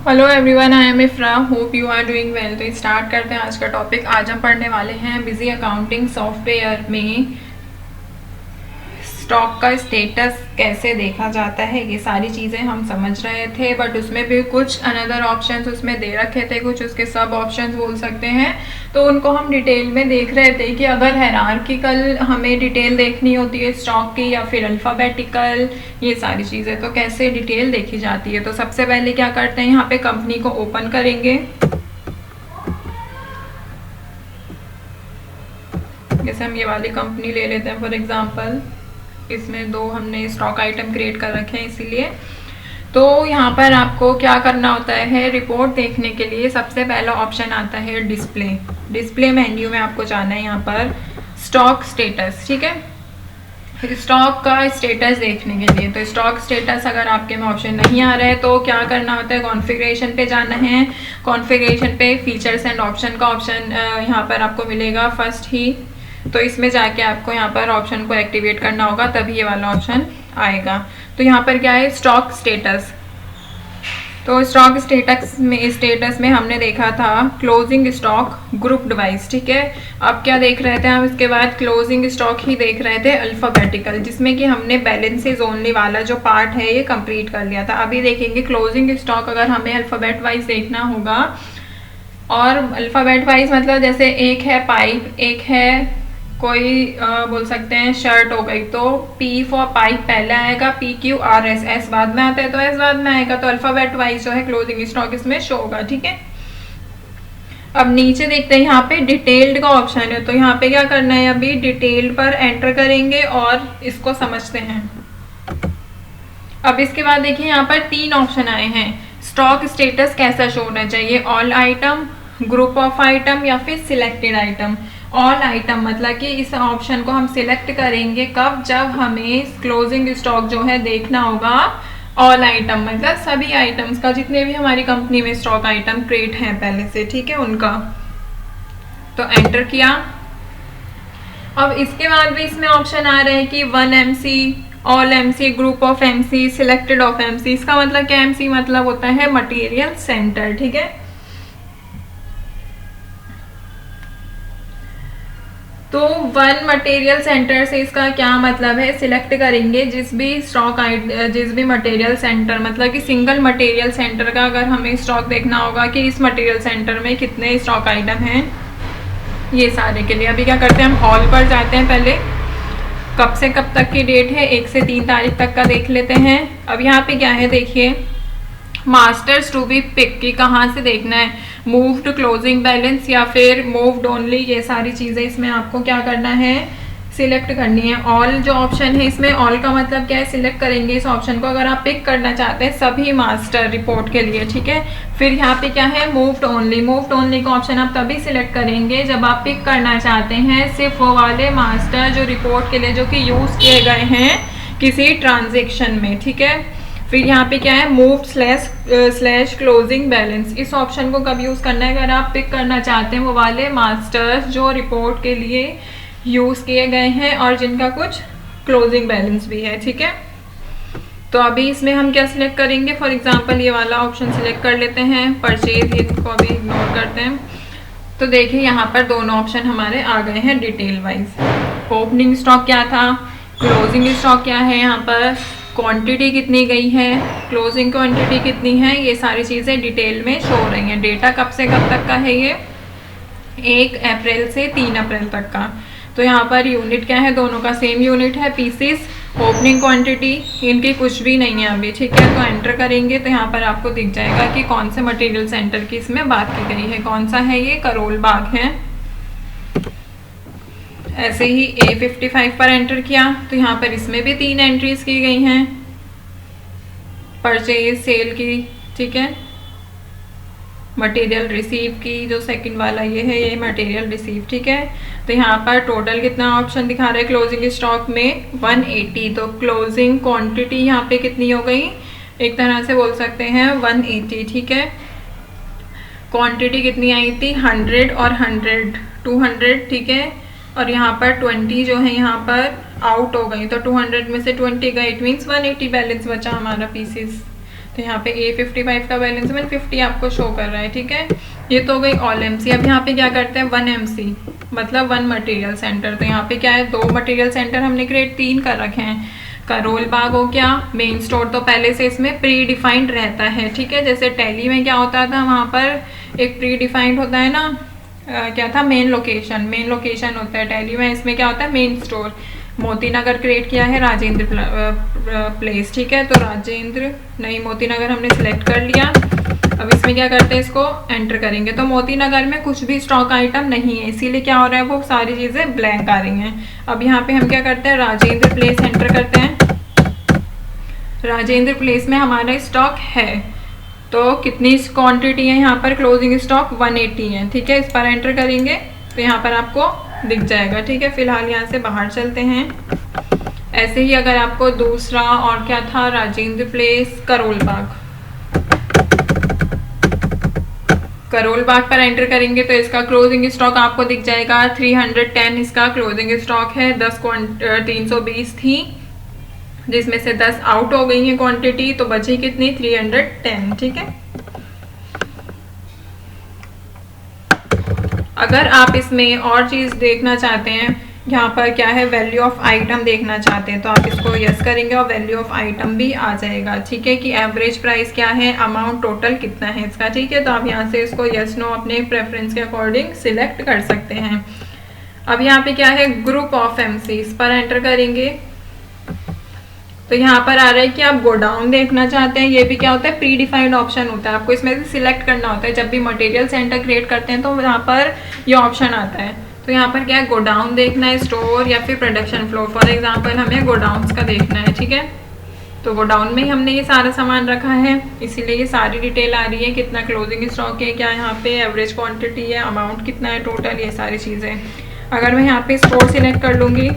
Hello everyone, I am Ifra, hope you are doing well. तो start करते हैं आज का टॉपिक। आज हम पढ़ने वाले हैं बिजी अकाउंटिंग सॉफ्टवेयर में स्टॉक का स्टेटस कैसे देखा जाता है। ये सारी चीज़ें हम समझ रहे थे, बट उसमें भी कुछ अनदर ऑप्शंस उसमें दे रखे थे, कुछ उसके सब ऑप्शंस बोल सकते हैं। तो उनको हम डिटेल में देख रहे थे कि अगर हायरार्किकल हमें डिटेल देखनी होती है स्टॉक की या फिर अल्फ़ाबेटिकल, ये सारी चीज़ें तो कैसे डिटेल देखी जाती है। तो सबसे पहले क्या करते हैं, यहाँ पे कंपनी को ओपन करेंगे। जैसे हम ये वाली कंपनी ले लेते हैं फॉर एग्जांपल, इसमें दो हमने स्टॉक आइटम क्रिएट कर रखे हैं इसीलिए। तो यहाँ पर आपको क्या करना होता है, रिपोर्ट देखने के लिए सबसे पहला ऑप्शन आता है डिस्प्ले। डिस्प्ले मेन्यू में आपको जाना है यहाँ पर स्टॉक स्टेटस, ठीक है। स्टॉक का स्टेटस देखने के लिए, तो स्टॉक स्टेटस अगर आपके में ऑप्शन नहीं आ रहा है तो क्या करना होता है, कॉन्फ़िगरेशन पे जाना है। कॉन्फ़िगरेशन पे फीचर्स एंड ऑप्शन का ऑप्शन यहाँ पर आपको मिलेगा फर्स्ट ही। तो इसमें जाके आपको यहाँ पर ऑप्शन को एक्टिवेट करना होगा, तभी ये वाला ऑप्शन आएगा। तो यहाँ पर क्या है, स्टॉक स्टेटस। तो स्टॉक स्टेटस में हमने देखा था क्लोजिंग स्टॉक ग्रुप्ड वाइज, ठीक है। अब क्या देख रहे थे हम, इसके बाद क्लोजिंग स्टॉक ही देख रहे थे अल्फ़ाबेटिकल, जिसमें कि हमने बैलेंसेज ओनली वाला जो पार्ट है ये कंप्लीट कर लिया था। अभी देखेंगे क्लोजिंग स्टॉक, अगर हमें अल्फ़ाबेट वाइज देखना होगा। और अल्फ़ाबेट वाइज मतलब जैसे एक है पाइप, एक है कोई बोल सकते हैं शर्ट हो गई, तो P फॉर पाइप पहले आएगा, PQRS, S बाद में आता है तो S बाद में आएगा। तो अल्फ़ाबेट वाइज जो है क्लोजिंग स्टॉक इसमें शो होगा, ठीक है। अब नीचे देखते हैं, यहाँ पे डिटेल्ड का ऑप्शन है। तो यहाँ पे क्या करना है, अभी डिटेल्ड पर एंटर करेंगे और इसको समझते हैं। अब इसके बाद देखिए यहाँ पर तीन ऑप्शन आए हैं। स्टॉक स्टेटस कैसा शो होना चाहिए, all item, group of item या फिर सिलेक्टेड आइटम। ऑल आइटम मतलब कि इस ऑप्शन को हम सिलेक्ट करेंगे कब, जब हमें क्लोजिंग स्टॉक जो है देखना होगा। ऑल आइटम मतलब सभी आइटम्स का, जितने भी हमारी कंपनी में स्टॉक आइटम क्रिएट हैं पहले से, ठीक है, उनका। तो एंटर किया। अब इसके बाद भी इसमें ऑप्शन आ रहे हैं कि 1MC, all MC, group of MC, selected of MC। इसका मतलब क्या, MC मतलब होता है मटेरियल सेंटर, ठीक है। तो वन मटेरियल सेंटर से इसका क्या मतलब है, सिलेक्ट करेंगे जिस भी मटेरियल सेंटर, मतलब कि सिंगल मटेरियल सेंटर का अगर हमें स्टॉक देखना होगा कि इस मटेरियल सेंटर में कितने स्टॉक आइटम हैं, ये सारे के लिए। अभी क्या करते हैं, हम ऑल पर जाते हैं। पहले कब से कब तक की डेट है, 1 से 3 तारीख तक का देख लेते हैं। अब यहाँ पे क्या है देखिए, मास्टर्स टू बी पिक की कहाँ से देखना है, मूव्ड, क्लोजिंग बैलेंस या फिर मूव्ड ओनली, ये सारी चीज़ें इसमें आपको क्या करना है, सिलेक्ट करनी है। ऑल जो ऑप्शन है इसमें, ऑल का मतलब क्या है, सिलेक्ट करेंगे इस ऑप्शन को अगर आप पिक करना चाहते हैं सभी मास्टर रिपोर्ट के लिए, ठीक है। फिर यहाँ पे क्या है, मूव्ड ओनली। मूव्ड ओनली का ऑप्शन आप तभी सिलेक्ट करेंगे जब आप पिक करना चाहते हैं सिर्फ वो वाले मास्टर जो रिपोर्ट के लिए जो कि यूज़ किए गए हैं किसी ट्रांजेक्शन में, ठीक है। फिर यहाँ पे क्या है, मूव स्लैश क्लोजिंग बैलेंस। इस ऑप्शन को कब यूज़ करना है, अगर आप पिक करना चाहते हैं वो वाले मास्टर्स जो रिपोर्ट के लिए यूज़ किए गए हैं और जिनका कुछ क्लोजिंग बैलेंस भी है, ठीक है। तो अभी इसमें हम क्या सिलेक्ट करेंगे, फॉर एग्जांपल ये वाला ऑप्शन सिलेक्ट कर लेते हैं, परचेज, इनको अभी इग्नोर करते हैं। तो देखिए यहाँ पर दोनों ऑप्शन हमारे आ गए हैं डिटेल वाइज। ओपनिंग स्टॉक क्या था, क्लोजिंग स्टॉक क्या है, यहाँ पर क्वांटिटी कितनी गई है, क्लोजिंग क्वांटिटी कितनी है, ये सारी चीज़ें डिटेल में शो हो रही हैं। डेटा कब से कब तक का है, ये 1 अप्रैल से 3 अप्रैल तक का। तो यहाँ पर यूनिट क्या है, दोनों का सेम यूनिट है, पीसीस। ओपनिंग क्वांटिटी इनकी कुछ भी नहीं है अभी, ठीक है। तो एंटर करेंगे तो यहाँ पर आपको दिख जाएगा कि कौन से मटेरियल सेंटर की इसमें बात की गई है, कौन सा है, ये करोल बाग है। ऐसे ही A55 पर एंटर किया तो यहाँ पर इसमें भी 3 एंट्रीज की गई हैं, परचेज, सेल की, ठीक है। मटेरियल रिसीव की जो सेकंड वाला ये है, ये मटेरियल रिसीव, ठीक है। तो यहाँ पर टोटल कितना ऑप्शन दिखा रहा है क्लोजिंग स्टॉक में, 180। तो क्लोजिंग क्वांटिटी यहाँ पे कितनी हो गई, एक तरह से बोल सकते हैं 180, ठीक है। क्वांटिटी कितनी आई थी, 100 और 100, 200, ठीक है। और यहाँ पर 20 जो है यहाँ पर आउट हो गई, तो 200 में से 20 गए, इट मीन्स 180 बैलेंस बचा हमारा पीसेस। तो यहाँ पे A55 का बैलेंस 150 आपको शो कर रहा है, ठीक है। ये तो हो गई ऑल MC। अब यहाँ पे क्या करते हैं 1 MC मतलब 1 मटेरियल सेंटर। तो यहाँ पे क्या है 2 मटेरियल सेंटर हमने क्रिएट 3 कर रखे हैं। करोल बाग हो गया, मेन स्टोर तो पहले से इसमें प्री डिफाइंड रहता है, ठीक है। जैसे टैली में क्या होता था, वहाँ पर एक प्री डिफाइंड होता है ना, क्या था मेन लोकेशन होता है टैली में। इसमें क्या होता है main store. Moti Nagar create किया है राजेंद्र प्लेस, ठीक है। तो राजेंद्र नहीं, मोती नगर हमने सिलेक्ट कर लिया। अब इसमें क्या करते हैं, इसको एंटर करेंगे। तो मोती नगर में कुछ भी स्टॉक आइटम नहीं है, इसीलिए क्या हो रहा है वो सारी चीज़ें ब्लैंक आ रही हैं। अब यहाँ पे हम क्या करते हैं राजेंद्र प्लेस एंटर करते हैं। राजेंद्र प्लेस में हमारा स्टॉक है, तो कितनी क्वांटिटी है यहाँ पर, क्लोजिंग स्टॉक 180 है, ठीक है। इस पर एंटर करेंगे तो यहाँ पर आपको दिख जाएगा, ठीक है। फिलहाल यहाँ से बाहर चलते हैं। ऐसे ही अगर आपको दूसरा और क्या था, राजेंद्र प्लेस करोल बाग पर एंटर करेंगे तो इसका क्लोजिंग स्टॉक आपको दिख जाएगा 310 इसका क्लोजिंग स्टॉक है। 320 थी, जिसमें से 10 आउट हो गई है क्वांटिटी, तो बची कितनी 310, ठीक है। अगर आप इसमें और चीज़ देखना चाहते हैं, यहाँ पर क्या है वैल्यू ऑफ आइटम देखना चाहते हैं, तो आप इसको यस करेंगे और वैल्यू ऑफ आइटम भी आ जाएगा, ठीक है। कि एवरेज प्राइस क्या है, अमाउंट टोटल कितना है इसका, ठीक है। तो आप यहाँ से इसको यस नो अपने प्रेफरेंस के अकॉर्डिंग सिलेक्ट कर सकते हैं। अब यहाँ पे क्या है ग्रुप ऑफ MC, इस पर एंटर करेंगे तो यहाँ पर आ रहा है कि आप गोडाउन देखना चाहते हैं। ये भी क्या होता है प्री डिफाइंड ऑप्शन होता है, आपको इसमें से सिलेक्ट करना होता है। जब भी मटेरियल सेंटर क्रिएट करते हैं तो यहाँ पर ये ऑप्शन आता है। तो यहाँ पर क्या है गोडाउन देखना है, स्टोर या फिर प्रोडक्शन फ्लोर। फॉर एग्जांपल हमें गोडाउन्स का देखना है, ठीक है। तो गोडाउन में ही हमने ये सारा सामान रखा है, इसीलिए ये सारी डिटेल आ रही है, कितना क्लोजिंग स्टॉक है, क्या यहाँ पे एवरेज क्वांटिटी है, अमाउंट कितना है टोटल, ये सारी चीज़ें। अगर मैं यहाँ पे स्टोर सिलेक्ट कर लूँगी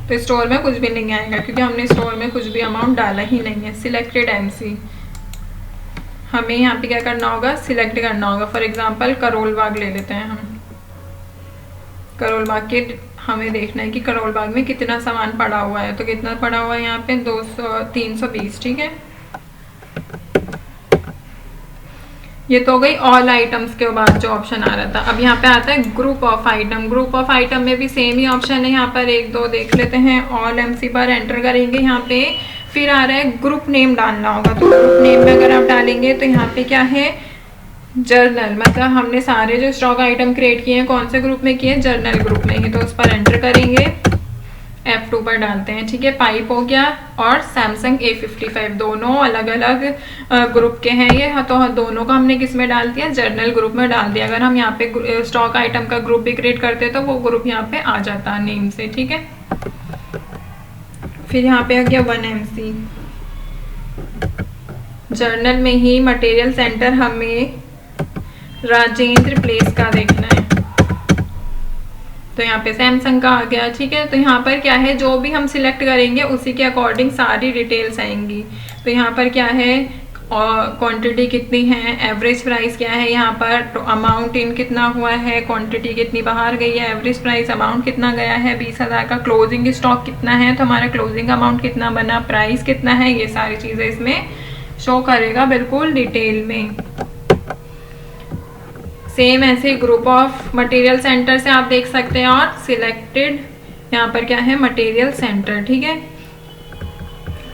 तो स्टोर में कुछ भी नहीं आएगा, क्योंकि हमने स्टोर में कुछ भी अमाउंट डाला ही नहीं है। सिलेक्टेड MC हमें यहाँ पे क्या करना होगा, सिलेक्ट करना होगा। फॉर एग्जांपल करोल बाग ले लेते हैं हम। करोल बाग के हमें देखना है कि करोल बाग में कितना सामान पड़ा हुआ है। तो कितना पड़ा हुआ है यहाँ पे 320, ठीक है। ये तो हो गई ऑल आइटम्स के बाद जो ऑप्शन आ रहा था। अब यहाँ पे आता है group of item. Group of item में भी सेम ही ऑप्शन है, यहाँ पर 1 2 देख लेते हैं। ऑल MC पर एंटर करेंगे, यहाँ पे फिर आ रहा है ग्रुप नेम डालना होगा। तो ग्रुप नेम में अगर आप डालेंगे तो यहाँ पे क्या है जर्नल, मतलब हमने सारे जो स्टॉक आइटम क्रिएट किए हैं कौन से ग्रुप में किए हैं, जर्नल ग्रुप में ही। तो उस पर एंटर करेंगे, F2 पर डालते हैं, ठीक है। पाइप हो गया और सैमसंग A55 दोनों अलग अलग ग्रुप के हैं ये, तो दोनों को हमने किस में डाल दिया, जर्नल ग्रुप में डाल दिया। अगर हम यहाँ पे स्टॉक आइटम का ग्रुप भी क्रिएट करते तो वो ग्रुप यहाँ पे आ जाता नेम से, ठीक है। फिर यहाँ पे आ गया 1 MC। जर्नल में ही मटेरियल सेंटर हमें राजेंद्र प्लेस का देखना है, तो यहाँ पे सैमसंग का आ गया, ठीक है। तो यहाँ पर क्या है जो भी हम सिलेक्ट करेंगे उसी के अकॉर्डिंग सारी डिटेल्स आएंगी। तो यहाँ पर क्या है क्वांटिटी कितनी है, एवरेज प्राइस क्या है, यहाँ पर अमाउंट इन कितना हुआ है, क्वांटिटी कितनी बाहर गई है, एवरेज प्राइस अमाउंट कितना गया है 20,000 का, क्लोजिंग स्टॉक कितना है, तो हमारा क्लोजिंग अमाउंट कितना बना, प्राइस कितना है, ये सारी चीज़ें इसमें शो करेगा बिल्कुल डिटेल में। सेम ऐसे ग्रुप ऑफ मटेरियल सेंटर से आप देख सकते हैं। और सिलेक्टेड यहाँ पर क्या है मटेरियल सेंटर, ठीक है।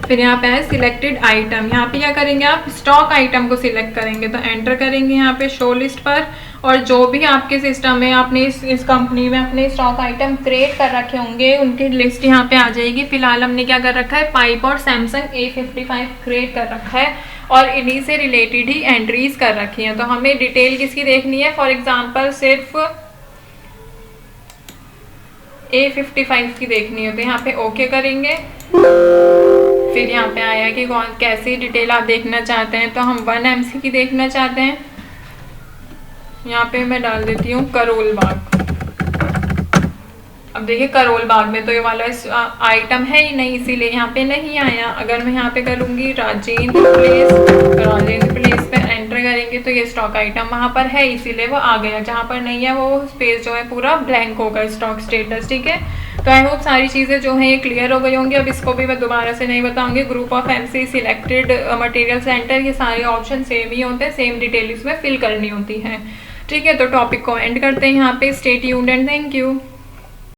फिर यहाँ पे है सिलेक्टेड आइटम, यहाँ पे क्या करेंगे आप स्टॉक आइटम को सिलेक्ट करेंगे, तो एंटर करेंगे यहाँ पे शो लिस्ट पर। और जो भी आपके सिस्टम में आपने इस कंपनी में अपने स्टॉक आइटम क्रिएट कर रखे होंगे उनकी लिस्ट यहाँ पे आ जाएगी। फिलहाल हमने क्या कर रखा है पाइप और सैमसंग A55 क्रिएट कर रखा है और इन्हीं से रिलेटेड ही एंट्रीज कर रखी हैं। तो हमें डिटेल किसकी देखनी है, फॉर एग्जांपल सिर्फ A55 की देखनी है, तो यहाँ पे ओके करेंगे। फिर यहाँ पे आया कि कौन कैसी डिटेल आप देखना चाहते हैं, तो हम 1 MC की देखना चाहते हैं। यहाँ पे मैं डाल देती हूँ करोल बाग। अब देखिए करोल बाग में तो ये वाला आइटम है ही नहीं, इसीलिए यहाँ पे नहीं आया। अगर मैं यहाँ पे करूँगी राजेंद्र प्लेस पे एंटर करेंगे तो ये स्टॉक आइटम वहाँ पर है, इसीलिए वो आ गया। जहाँ पर नहीं है वो स्पेस जो है पूरा ब्लैंक होगा, स्टॉक स्टेटस, ठीक है। तो आई होप सारी चीज़ें जो हैं ये क्लियर हो गई होंगी। अब इसको भी मैं दोबारा से नहीं बताऊंगी। Group of MC, selected material centre, ये सारे ऑप्शन सेम ही होते हैं, सेम डिटेल इसमें फिल करनी होती है। ठीक है, तो टॉपिक को एंड करते हैं यहाँ पे। Stay tuned and thank you.